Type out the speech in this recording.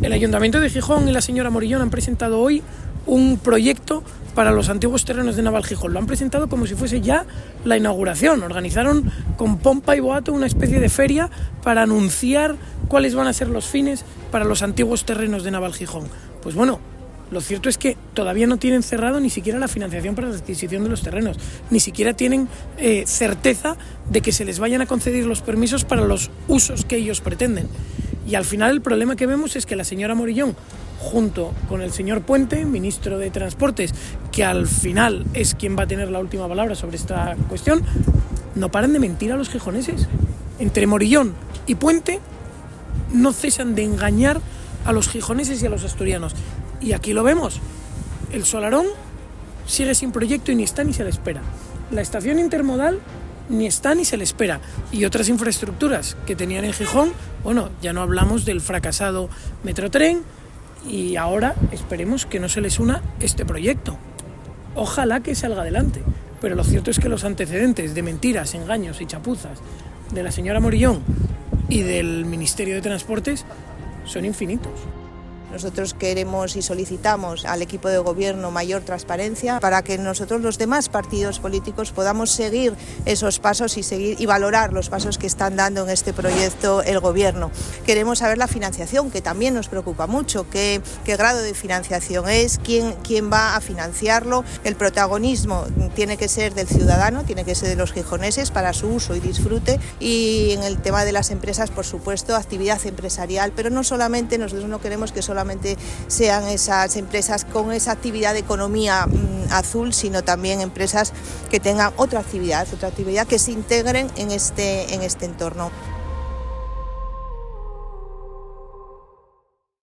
El Ayuntamiento de Gijón y la señora Morillón han presentado hoy un proyecto para los antiguos terrenos de Naval Gijón. Lo han presentado como si fuese ya la inauguración. Organizaron con pompa y boato una especie de feria para anunciar cuáles van a ser los fines para los antiguos terrenos de Naval Gijón. Pues bueno, lo cierto es que todavía no tienen cerrado ni siquiera la financiación para la adquisición de los terrenos, ni siquiera tienen certeza de que se les vayan a conceder los permisos para los usos que ellos pretenden. Y al final el problema que vemos es que la señora Morillón, junto con el señor Puente, ministro de Transportes, que al final es quien va a tener la última palabra sobre esta cuestión, no paran de mentir a los gijoneses. Entre Morillón y Puente no cesan de engañar a los gijoneses y a los asturianos. Y aquí lo vemos. El Solarón sigue sin proyecto y ni está ni se le espera. La estación intermodal ni está ni se le espera. Y otras infraestructuras que tenían en Gijón, bueno, ya no hablamos del fracasado Metrotren, y ahora esperemos que no se les una este proyecto. Ojalá que salga adelante. Pero lo cierto es que los antecedentes de mentiras, engaños y chapuzas de la señora Morillón y del Ministerio de Transportes son infinitos. Nosotros queremos y solicitamos al equipo de gobierno mayor transparencia para que nosotros los demás partidos políticos podamos seguir esos pasos y valorar los pasos que están dando en este proyecto el gobierno. Queremos saber la financiación, que también nos preocupa mucho, qué grado de financiación es, quién va a financiarlo. El protagonismo tiene que ser del ciudadano, tiene que ser de los gijoneses para su uso y disfrute, y en el tema de las empresas, por supuesto, actividad empresarial, pero no solamente, nosotros no queremos que solamente sean esas empresas con esa actividad de economía azul, sino también empresas que tengan otra actividad que se integren en este entorno.